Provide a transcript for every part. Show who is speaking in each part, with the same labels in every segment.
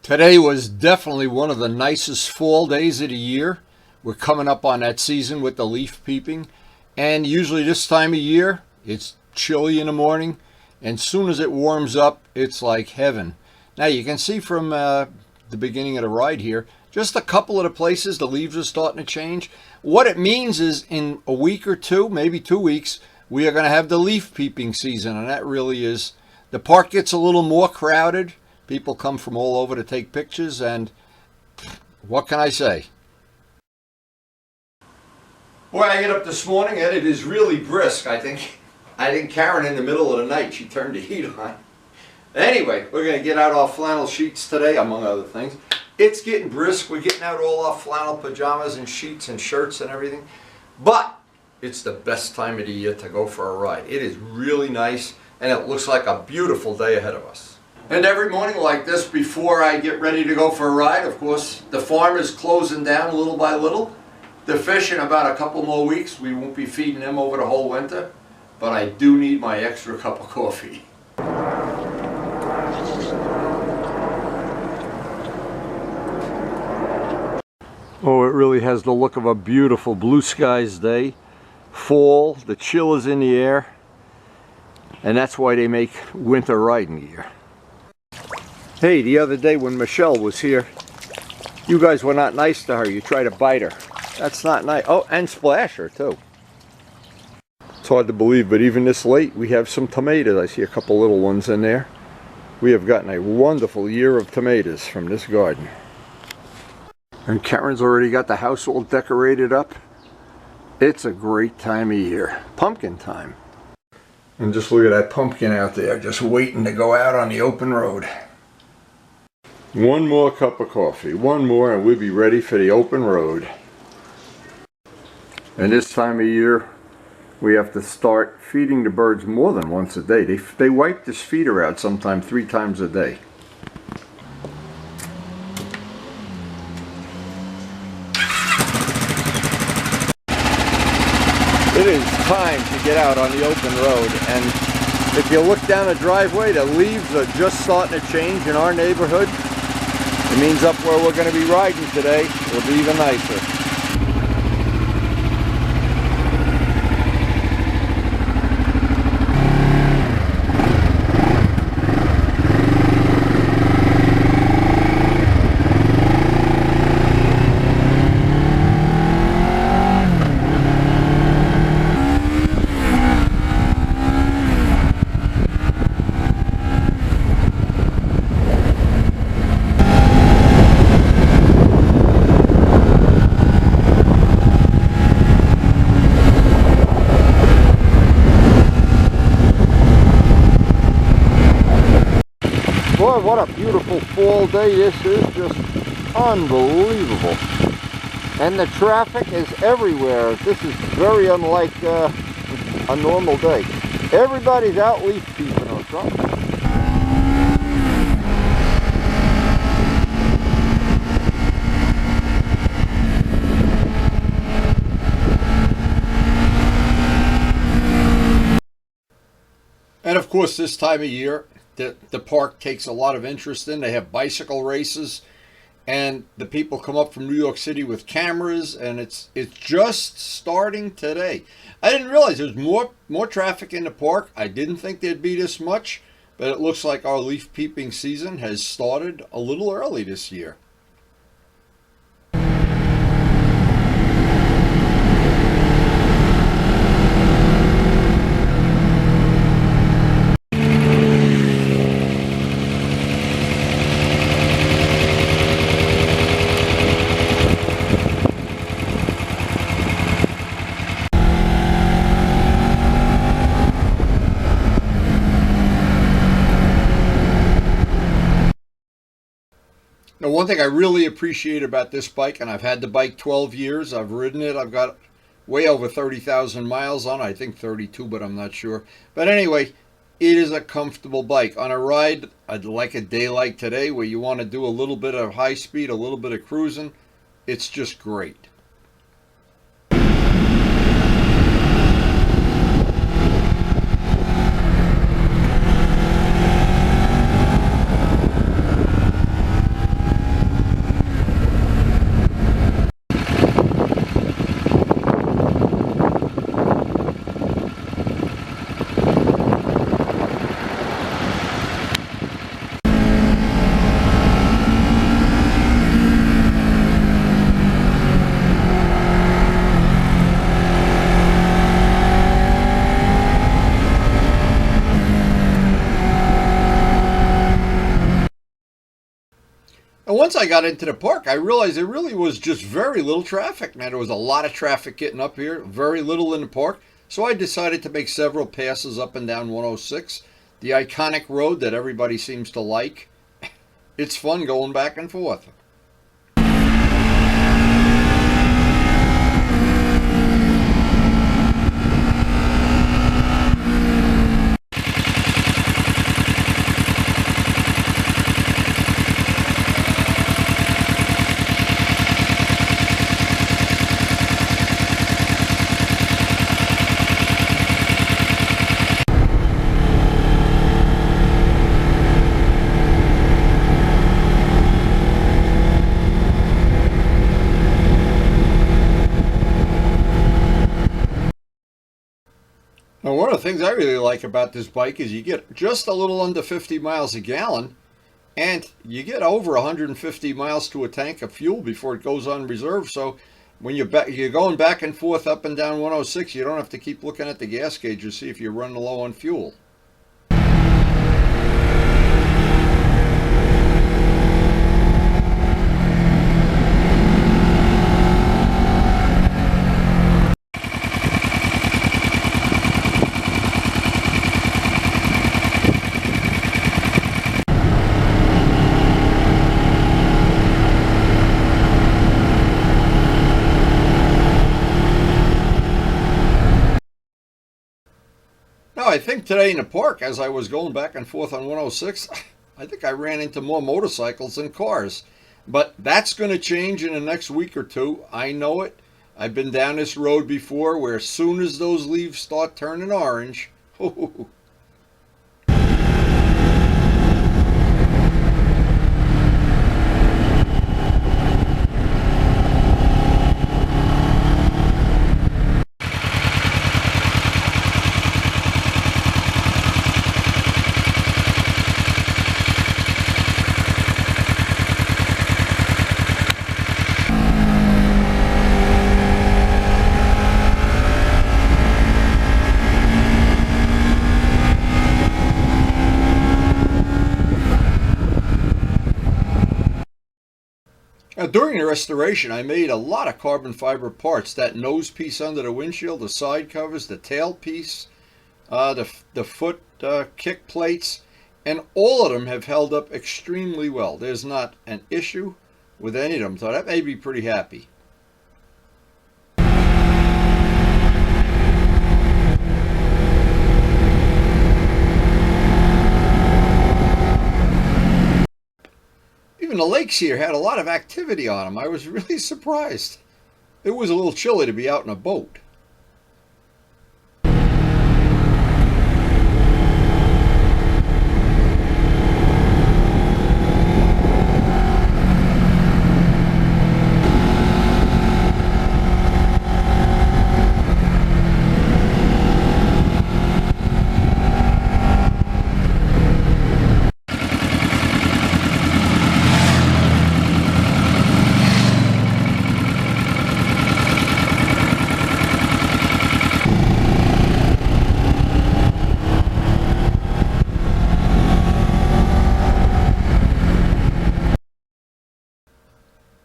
Speaker 1: Today was definitely one of the nicest fall days of the year. We're coming up on that season with the leaf peeping. And usually this time of year, it's chilly in the morning. And soon as it warms up, it's like heaven. Now you can see from the beginning of the ride here, just a couple of the places the leaves are starting to change. What it means is in a week or two, maybe 2 weeks, we are going to have the leaf peeping season. And that really is, the park gets a little more crowded. People come from all over to take pictures, and what can I say? Boy, I get up this morning and it is really brisk. I think Karen in the middle of the night, she turned the heat on. Anyway, we're going to get out our flannel sheets today, among other things. It's getting brisk. We're getting out all our flannel pajamas and sheets and shirts and everything. But it's the best time of the year to go for a ride. It is really nice, and it looks like a beautiful day ahead of us. And every morning like this, before I get ready to go for a ride, of course, the farm is closing down little by little. The fish, in about a couple more weeks, we won't be feeding them over the whole winter. But I do need my extra cup of coffee. Oh, it really has the look of a beautiful blue skies day. Fall, the chill is in the air. And that's why they make winter riding gear. Hey, the other day when Michelle was here, you guys were not nice to her. You tried to bite her. That's not nice. Oh, and splash her too. It's hard to believe, but even this late, we have some tomatoes. I see a couple little ones in there. We have gotten a wonderful year of tomatoes from this garden. And Karen's already got the house all decorated up. It's a great time of year. Pumpkin time. And just look at that pumpkin out there, just waiting to go out on the open road. One more cup of coffee, one more, and we'll be ready for the open road. And this time of year, we have to start feeding the birds more than once a day. They wipe this feeder out sometime 3 times a day. It is time to get out on the open road, and if you look down the driveway, the leaves are just starting to change in our neighborhood. It means up where we're going to be riding today, it'll be even nicer. Boy, what a beautiful fall day this is, just unbelievable. And the traffic is everywhere. This is very unlike a normal day. Everybody's out leaf peeping or something. And of course, this time of year, the park takes a lot of interest in. They have bicycle races, and the people come up from New York City with cameras, and it's just starting today. I didn't realize there's more traffic in the park. I didn't think there'd be this much, but it looks like our leaf peeping season has started a little early this year. Now, one thing I really appreciate about this bike, and I've had the bike 12 years, I've ridden it, I've got way over 30,000 miles on it, I think 32, but I'm not sure. But anyway, it is a comfortable bike. On a ride, like a day like today, where you want to do a little bit of high speed, a little bit of cruising, it's just great. And once I got into the park, I realized there really was just very little traffic. Now, there was a lot of traffic getting up here, very little in the park. So I decided to make several passes up and down 106, the iconic road that everybody seems to like. It's fun going back and forth. Now, one of the things I really like about this bike is you get just a little under 50 miles a gallon, and you get over 150 miles to a tank of fuel before it goes on reserve. So when you're going back and forth up and down 106, you don't have to keep looking at the gas gauge to see if you're running low on fuel. Now, I think today in the park, as I was going back and forth on 106, I think I ran into more motorcycles than cars. But that's going to change in the next week or two. I know it. I've been down this road before where as soon as those leaves start turning orange, Now, during the restoration, I made a lot of carbon fiber parts. That nose piece under the windshield, the side covers, the tail piece, the foot kick plates, and all of them have held up extremely well. There's not an issue with any of them, so that made me pretty happy. Even the lakes here had a lot of activity on them. I was really surprised. It was a little chilly to be out in a boat.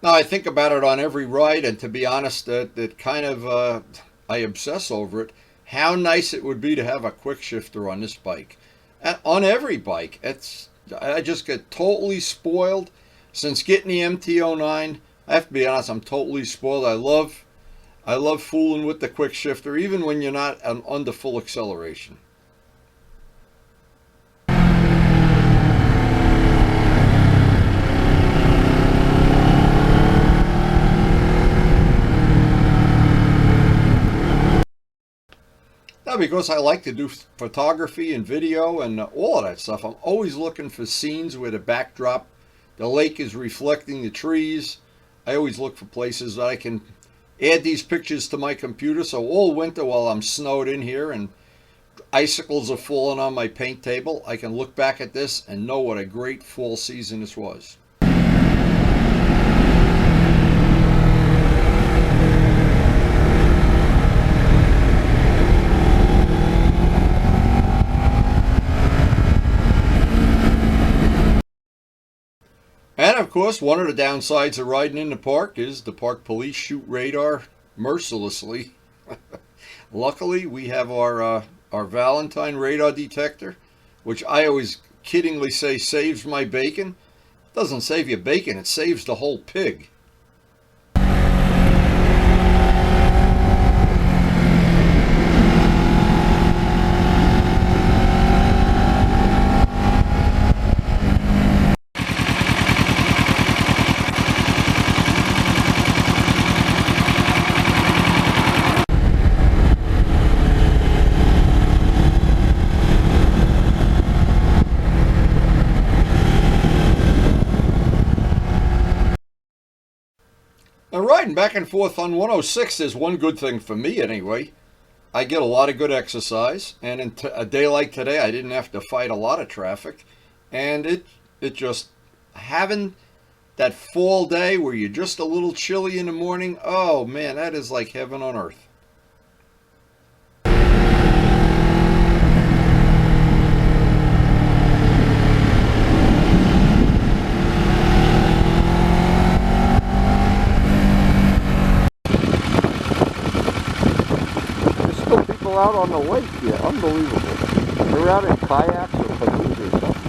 Speaker 1: Now, I think about it on every ride, and to be honest, that kind of I obsess over it. How nice it would be to have a quick shifter on this bike, on every bike. I just get totally spoiled since getting the MT-09. I have to be honest, I'm totally spoiled. I love fooling with the quick shifter, even when you're not under full acceleration. Now, because I like to do photography and video and all of that stuff, I'm always looking for scenes where the backdrop, the lake is reflecting the trees. I always look for places that I can add these pictures to my computer. So all winter while I'm snowed in here and icicles are falling on my paint table, I can look back at this and know what a great fall season this was. And of course, one of the downsides of riding in the park is the park police shoot radar mercilessly. Luckily, we have our Valentine radar detector, which I always kiddingly say saves my bacon. It doesn't save your bacon, it saves the whole pig. And riding back and forth on 106 is one good thing for me anyway. I get a lot of good exercise, and in a day like today, I didn't have to fight a lot of traffic, and it just having that fall day where you're just a little chilly in the morning. Oh man, that is like heaven on earth. There's still people out on the lake here. Unbelievable. They're out in kayaks or canoes or something.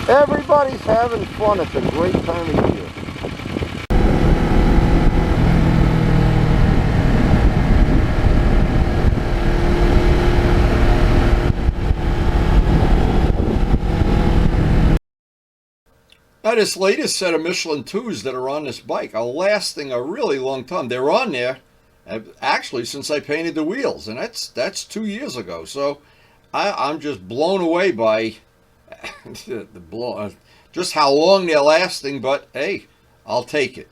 Speaker 1: Everybody's having fun. It's a great time of year. Now this latest set of Michelin 2s that are on this bike are lasting a really long time. They're on there actually since I painted the wheels, and that's 2 years ago. So I'm just blown away by just how long they're lasting, but hey, I'll take it.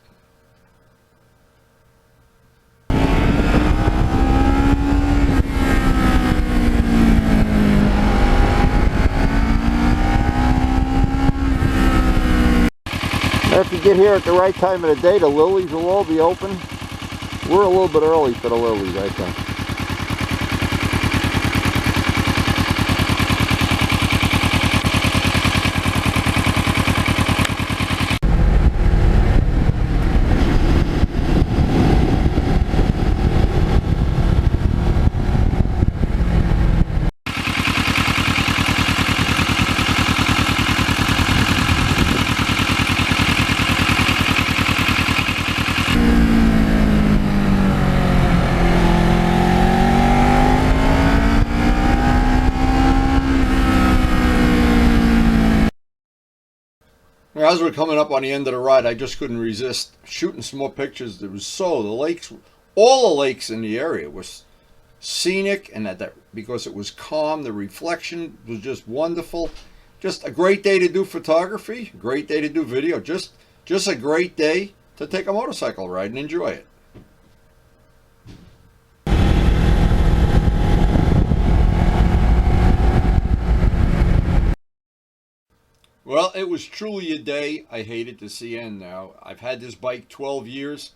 Speaker 1: If you get here at the right time of the day, the lilies will all be open. We're a little bit early for the lilies, I think. As we're coming up on the end of the ride, I just couldn't resist shooting some more pictures. The lakes, all the lakes in the area was scenic, and that because it was calm, the reflection was just wonderful. Just a great day to do photography, a great day to do video, just a great day to take a motorcycle ride and enjoy it. Well, it was truly a day I hated to see end now. I've had this bike 12 years.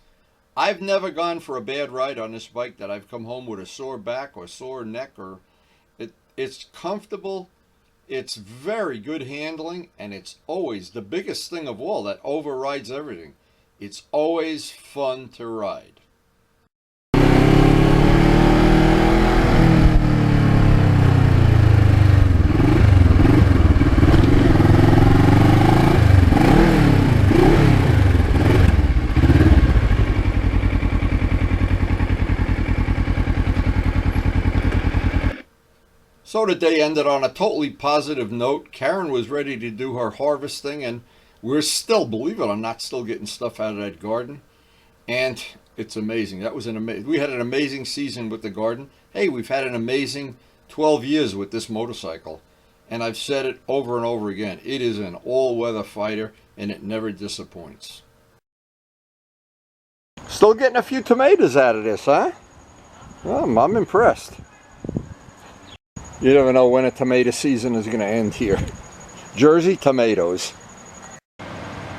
Speaker 1: I've never gone for a bad ride on this bike that I've come home with a sore back or sore neck. Or it's comfortable, it's very good handling, and it's always the biggest thing of all that overrides everything. It's always fun to ride. So the day ended on a totally positive note. Karen was ready to do her harvesting, and we're still, believe it or not, still getting stuff out of that garden. And it's amazing. That was we had an amazing season with the garden. Hey, we've had an amazing 12 years with this motorcycle. And I've said it over and over again. It is an all-weather fighter, and it never disappoints. Still getting a few tomatoes out of this, huh? Well, I'm impressed. You never know when a tomato season is going to end here. Jersey tomatoes.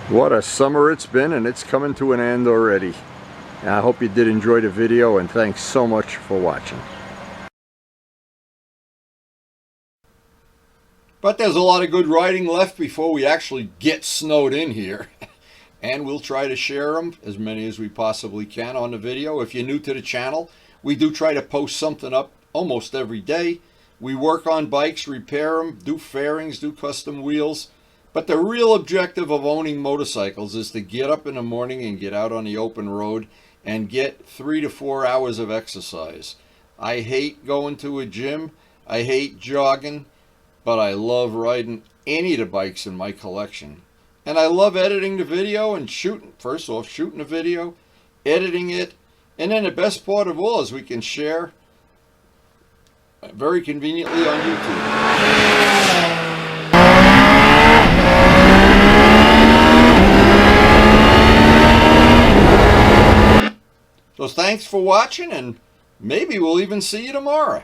Speaker 1: What a summer it's been, and it's coming to an end already. And I hope you did enjoy the video, and thanks so much for watching. But there's a lot of good riding left before we actually get snowed in here. And we'll try to share them, as many as we possibly can, on the video. If you're new to the channel, we do try to post something up almost every day. We work on bikes, repair them, do fairings, do custom wheels. But the real objective of owning motorcycles is to get up in the morning and get out on the open road and get 3 to 4 hours of exercise. I hate going to a gym. I hate jogging. But I love riding any of the bikes in my collection. And I love editing the video and shooting the video, editing it, and then the best part of all is we can share very conveniently on YouTube. So thanks for watching, and maybe we'll even see you tomorrow.